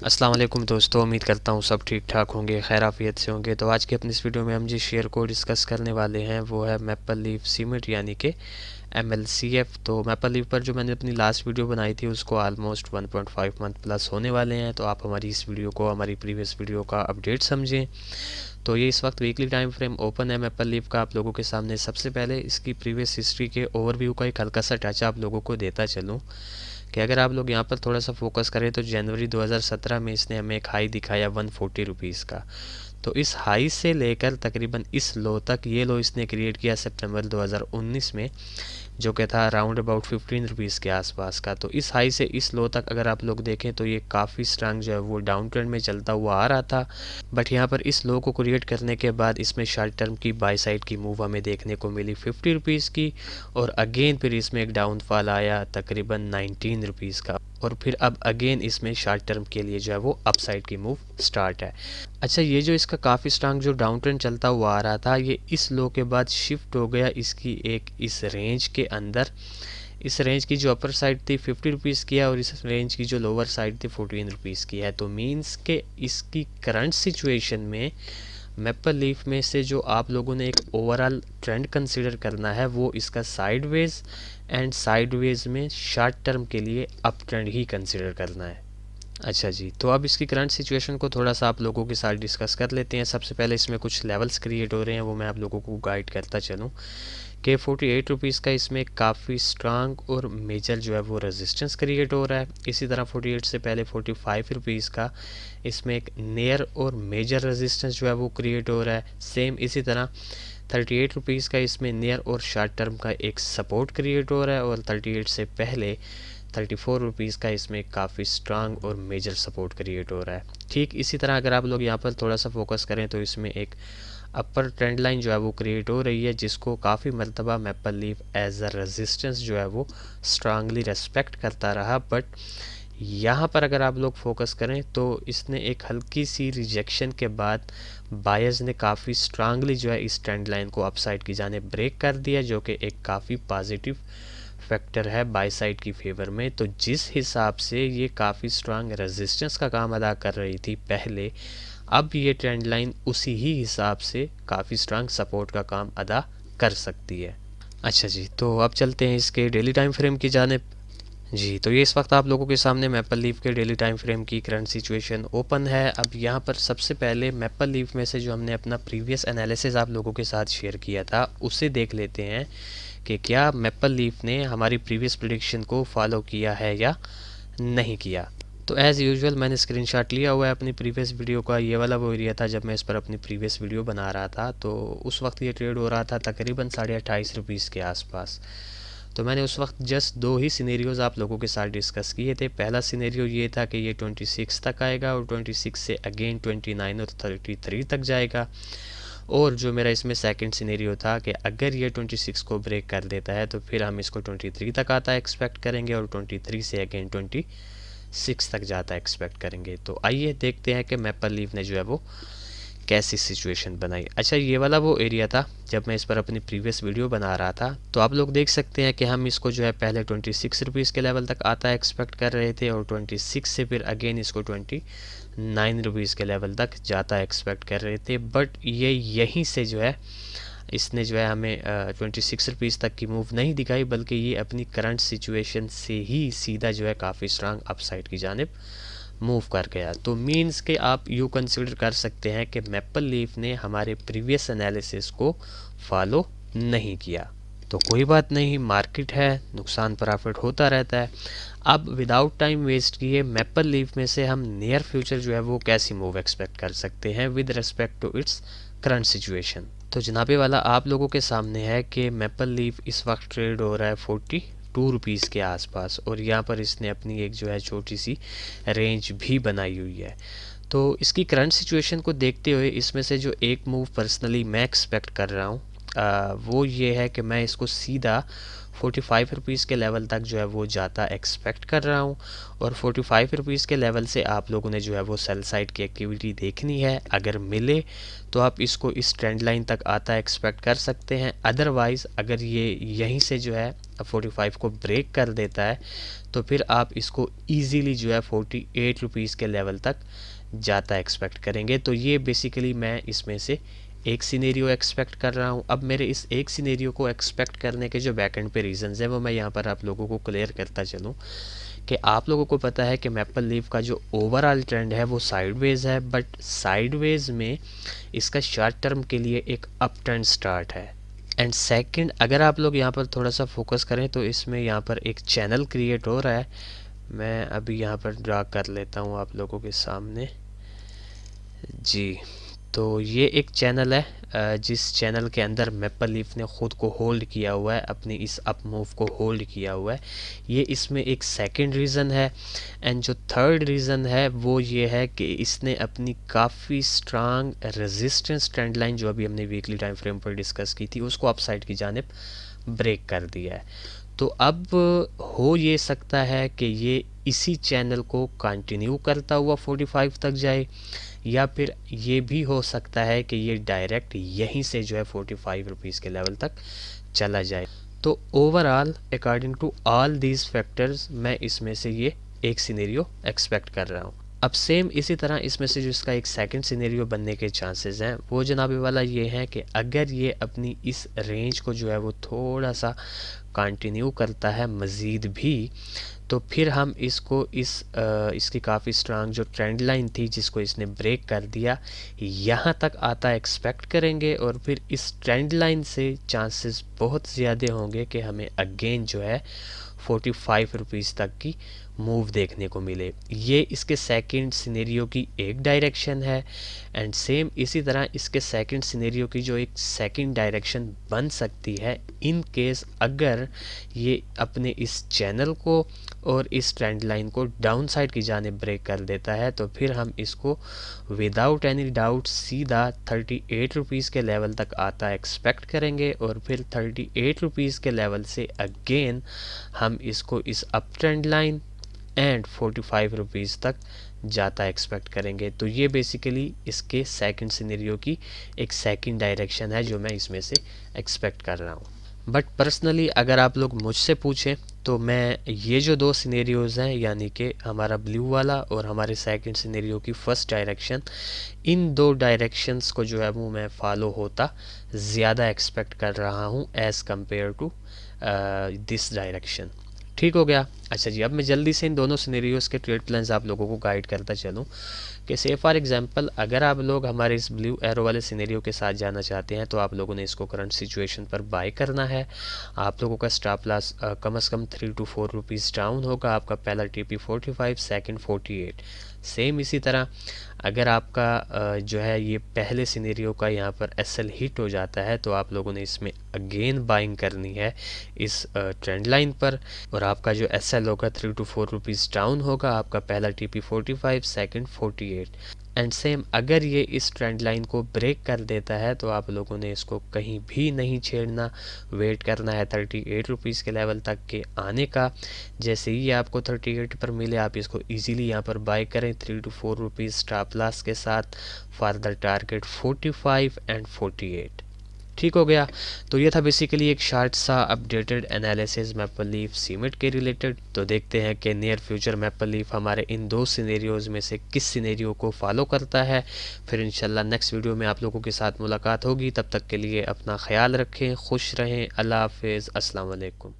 अस्सलाम वालेकुम दोस्तों, उम्मीद करता हूँ सब ठीक ठाक होंगे, खैर आफियत से होंगे। तो आज की अपनी इस वीडियो में हम जिस शेयर को डिस्कस करने वाले हैं वो है मैपल लीफ सीमेंट यानी कि MLCF। तो मैपल लीफ पर जो मैंने अपनी लास्ट वीडियो बनाई थी उसको ऑलमोस्ट 1.5 मंथ प्लस होने वाले हैं। तो आप हमारी इस वीडियो को हमारी प्रीवियस वीडियो का अपडेट समझें। तो ये इस वक्त वीकली टाइम फ्रेम ओपन है मैपल लीफ का आप लोगों के सामने। सबसे पहले इसकी प्रीवियस हिस्ट्री के ओवरव्यू का एक हल्का सा टच आप लोगों को देता चलूँ कि अगर आप लोग यहाँ पर थोड़ा सा फोकस करें तो जनवरी 2017 में इसने हमें एक हाई दिखाया 140 रुपीज़ का। तो इस हाई से लेकर तकरीबन इस लो तक, ये लो इसने क्रिएट किया सितंबर 2019 में, जो कि था अराउंड अबाउट 15 रुपीज़ के आसपास का। तो इस हाई से इस लो तक अगर आप लोग देखें तो ये काफ़ी स्ट्रांग जो है वो डाउन ट्रेंड में चलता हुआ आ रहा था। बट यहाँ पर इस लो को क्रिएट करने के बाद इसमें शॉर्ट टर्म की बाय साइड की मूव हमें देखने को मिली 50 रुपीज़ की, और अगेन फिर इसमें एक डाउनफॉल आया तकरीबन 19 रुपीज़ का, और फिर अब अगेन इसमें शॉर्ट टर्म के लिए जो है वो अपसाइड की मूव स्टार्ट है। अच्छा, ये जो इसका काफ़ी स्ट्रांग जो डाउन ट्रेंड चलता हुआ आ रहा था, ये इस लो के बाद शिफ्ट हो गया इसकी एक इस रेंज के अंदर। इस रेंज की जो अपर साइड थी 50 रुपीज़ की है, और इस रेंज की जो लोअर साइड थी 14 रुपीज़ की है। तो मीन्स के इसकी करंट सिचुएशन में मैपल लीफ में से जो आप लोगों ने एक ओवरऑल ट्रेंड कंसिडर करना है वो इसका साइडवेज एंड साइडवेज में शॉर्ट टर्म के लिए अप ट्रेंड ही कंसिडर करना है। अच्छा जी, तो अब इसकी करंट सिचुएशन को थोड़ा सा आप लोगों के साथ डिस्कस कर लेते हैं। सबसे पहले इसमें कुछ लेवल्स क्रिएट हो रहे हैं, वो मैं आप लोगों को गाइड करता चलूँ कि 48 रुपीज़ का इसमें काफ़ी स्ट्रांग और मेजर जो है वो रेजिस्टेंस क्रिएट हो रहा है। इसी तरह 48 से पहले 45 रुपीज़ का इसमें एक नियर और मेजर रेजिस्टेंस जो है वो क्रिएट हो रहा है। सेम इसी तरह 38 रुपीज़ का इसमें नियर और शॉर्ट टर्म का एक सपोर्ट क्रिएट हो रहा है, और 38 से पहले 34 रुपीज़ का इसमें काफ़ी स्ट्रांग और मेजर सपोर्ट क्रिएट हो रहा है। ठीक इसी तरह अगर आप लोग यहाँ पर थोड़ा सा फोकस करें तो इसमें एक अपर ट्रेंड लाइन जो है वो क्रिएट हो रही है, जिसको काफ़ी मरतबा maple leaf as a resistance जो है वो स्ट्रांगली रेस्पेक्ट करता रहा। बट यहाँ पर अगर आप लोग फोकस करें तो इसने एक हल्की सी रिजेक्शन के बाद बायर्स ने काफ़ी स्ट्रांगली जो है इस ट्रेंड लाइन को अपसाइड की जाने ब्रेक कर दिया, जो कि एक काफ़ी पॉजिटिव फैक्टर है बाय साइड की फेवर में। तो जिस हिसाब से ये काफ़ी स्ट्रांग रेजिस्टेंस का काम अदा कर रही थी पहले, अब ये ट्रेंड लाइन उसी ही हिसाब से काफ़ी स्ट्रांग सपोर्ट का काम अदा कर सकती है। अच्छा जी, तो अब चलते हैं इसके डेली टाइम फ्रेम की जानिब। जी, तो ये इस वक्त आप लोगों के सामने मैपल लीफ के डेली टाइम फ्रेम की करंट सिचुएशन ओपन है। अब यहाँ पर सबसे पहले मैपल लीफ में से जो हमने अपना प्रीवियस एनालिसिस आप लोगों के साथ शेयर किया था उसे देख लेते हैं कि क्या मैपल लीफ ने हमारी प्रीवियस प्रेडिक्शन को फॉलो किया है या नहीं किया। तो एज़ यूजुअल मैंने स्क्रीनशॉट लिया हुआ है अपनी प्रीवियस वीडियो का। ये वाला वो एरिया था जब मैं इस पर अपनी प्रीवियस वीडियो बना रहा था, तो उस वक्त ये ट्रेड हो रहा था तकरीबन 28.5 रुपीज़ के आसपास। तो मैंने उस वक्त जस्ट दो ही सिनेरियोज़ आप लोगों के साथ डिस्कस किए थे। पहला सिनेरियो ये था कि ये 26 तक आएगा, और 26 से अगेन 29 और 33 तक जाएगा। और जो मेरा इसमें सेकंड सिनेरियो था कि अगर ये 26 को ब्रेक कर देता है तो फिर हम इसको 23 तक आता एक्सपेक्ट करेंगे, और 23 से अगेन 26 तक जाता एक्सपेक्ट करेंगे। तो आइए देखते हैं कि मैपल लीफ ने जो है वो कैसी सिचुएशन बनाई। अच्छा, ये वाला वो एरिया था जब मैं इस पर अपनी प्रीवियस वीडियो बना रहा था। तो आप लोग देख सकते हैं कि हम इसको जो है पहले 26 रुपीज़ के लेवल तक आता एक्सपेक्ट कर रहे थे, और 26 से फिर अगेन इसको 29 रुपीज़ के लेवल तक जाता एक्सपेक्ट कर रहे थे। बट ये यहीं से जो है इसने जो है हमें 26 रुपीज़ तक की मूव नहीं दिखाई, बल्कि ये अपनी करंट सिचुएशन से ही सीधा जो है काफ़ी स्ट्रांग अपसाइड की जानिब मूव कर गया। तो मीन्स के आप यूँ कंसिडर कर सकते हैं कि मैपल लीफ ने हमारे प्रीवियस एनालिसिस को फॉलो नहीं किया। तो कोई बात नहीं, मार्केट है, नुकसान प्रॉफिट होता रहता है। अब विदाउट टाइम वेस्ट किए मैपल लीफ में से हम नियर फ्यूचर जो है वो कैसी मूव एक्सपेक्ट कर सकते हैं with respect to its current situation. तो जनाबे वाला आप लोगों के सामने है कि मैपल लीफ इस वक्त ट्रेड हो रहा है 42 रुपीज़ के आसपास, और यहाँ पर इसने अपनी एक जो है छोटी सी रेंज भी बनाई हुई है। तो इसकी करंट सिचुएशन को देखते हुए इसमें से जो एक मूव पर्सनली मैं एक्सपेक्ट कर रहा हूँ वो ये है कि मैं इसको सीधा ₹45 के लेवल तक जो है वो जाता एक्सपेक्ट कर रहा हूँ। और ₹45 के लेवल से आप लोगों ने जो है वो सेल साइड की एक्टिविटी देखनी है। अगर मिले तो आप इसको इस ट्रेंड लाइन तक आता एक्सपेक्ट कर सकते हैं। अदरवाइज़ अगर ये यहीं से जो है 45 को ब्रेक कर देता है तो फिर आप इसको ईज़िली जो है ₹48 के लेवल तक जाता एक्सपेक्ट करेंगे। तो ये बेसिकली मैं इसमें से एक सिनेरियो एक्सपेक्ट कर रहा हूँ। अब मेरे इस एक सिनेरियो को एक्सपेक्ट करने के जो बैकएंड पे रीजंस हैं वो मैं यहाँ पर आप लोगों को क्लियर करता चलूँ कि आप लोगों को पता है कि मैपल लीफ का जो ओवरऑल ट्रेंड है वो साइडवेज है, बट साइडवेज में इसका शॉर्ट टर्म के लिए एक अप ट्रेंड स्टार्ट है। एंड सेकंड, अगर आप लोग यहाँ पर थोड़ा सा फोकस करें तो इसमें यहाँ पर एक चैनल क्रिएट हो रहा है। मैं अभी यहाँ पर ड्रा कर लेता हूँ आप लोगों के सामने जी। तो ये एक चैनल है जिस चैनल के अंदर मैपल लीफ ने ख़ुद को होल्ड किया हुआ है, अपनी इस अप मूव को होल्ड किया हुआ है। ये इसमें एक सेकंड रीज़न है। एंड जो थर्ड रीज़न है वो ये है कि इसने अपनी काफ़ी स्ट्रांग रेजिस्टेंस ट्रेंड लाइन जो अभी हमने वीकली टाइम फ्रेम पर डिस्कस की थी उसको अपसाइड की जानिब ब्रेक कर दिया है। तो अब हो ये सकता है कि ये इसी चैनल को कंटिन्यू करता हुआ 45 तक जाए, या फिर ये भी हो सकता है कि ये डायरेक्ट यहीं से जो है ₹45 के लेवल तक चला जाए। तो overall according to all these factors मैं इसमें से ये एक सिनेरियो एक्सपेक्ट कर रहा हूँ। अब सेम इसी तरह इसमें से जो इसका एक सेकंड सिनेरियो बनने के चांसेस हैं वो जनाबे वाला ये है कि अगर ये अपनी इस रेंज को जो है वो थोड़ा सा कंटिन्यू करता है मज़ीद भी, तो फिर हम इसको इसकी काफ़ी स्ट्रांग जो ट्रेंड लाइन थी जिसको इसने ब्रेक कर दिया यहाँ तक आता एक्सपेक्ट करेंगे। और फिर इस ट्रेंड लाइन से चांसेस बहुत ज़्यादा होंगे कि हमें अगेन जो है ₹45 तक की मूव देखने को मिले। ये इसके सेकंड सिनेरियो की एक डायरेक्शन है। एंड सेम इसी तरह इसके सेकंड सिनेरियो की जो एक सेकंड डायरेक्शन बन सकती है इन केस अगर ये अपने इस चैनल को और इस ट्रेंड लाइन को डाउन साइड की जाने ब्रेक कर देता है, तो फिर हम इसको विदाउट एनी डाउट सीधा ₹38 के लेवल तक आता एक्सपेक्ट करेंगे। और फिर ₹38 के लेवल से अगेन हम इसको इस अप ट्रेंड लाइन एंड ₹45 तक जाता एक्सपेक्ट करेंगे। तो ये बेसिकली इसके सेकंड सिनेरियो की एक सेकंड डायरेक्शन है जो मैं इसमें से एक्सपेक्ट कर रहा हूँ। बट पर्सनली अगर आप लोग मुझसे पूछें तो मैं ये जो दो सिनेरियोज़ हैं यानी कि हमारा ब्लू वाला और हमारे सेकंड सिनेरियो की फ़र्स्ट डायरेक्शन, इन दो डायरेक्शंस को जो है वो मैं फॉलो होता ज़्यादा एक्सपेक्ट कर रहा हूँ as compared to this direction. ठीक हो गया। अच्छा जी, अब मैं जल्दी से इन दोनों सिनेरियोज़ के ट्रेड प्लान्स आप लोगों को गाइड करता चलूँ कि से फॉर एग्जांपल अगर आप लोग हमारे इस ब्लू एरो वाले सिनेरियो के साथ जाना चाहते हैं तो आप लोगों ने इसको करंट सिचुएशन पर बाय करना है। आप लोगों का स्टॉप लॉस कम से कम 3 to 4 रुपीज़ डाउन होगा। आपका पहला टीपी 45, सेकंड 48। सेम इसी तरह अगर आपका जो है ये पहले सिनेरियो का यहाँ पर एसएल हिट हो जाता है तो आप लोगों ने इसमें अगेन बाइंग करनी है इस ट्रेंड लाइन पर। और आपका जो एसएल होगा 3 to 4 रुपीज़ डाउन होगा। आपका पहला टीपी 45, सेकंड 48। एंड सेम अगर ये इस ट्रेंड लाइन को ब्रेक कर देता है तो आप लोगों ने इसको कहीं भी नहीं छेड़ना, वेट करना है 38 रुपीज़ के लेवल तक के आने का। जैसे ही आपको 38 पर मिले आप इसको इजीली यहाँ पर बाय करें 3 to 4 रुपीज़ स्टॉप लॉस के साथ फॉर द टारगेट 45 एंड 48। ठीक हो गया। तो ये था बेसिकली एक शार्ट सा updated analysis maple leaf cement के रिलेटेड। तो देखते हैं कि नियर फ्यूचर मैपल लीफ हमारे इन दो सिनेरियोज़ में से किस सिनेरियो को फॉलो करता है। फिर इंशाल्लाह नेक्स्ट वीडियो में आप लोगों के साथ मुलाकात होगी। तब तक के लिए अपना ख्याल रखें, खुश रहें, अल्लाह हाफिज़, अस्सलाम वालेकुम।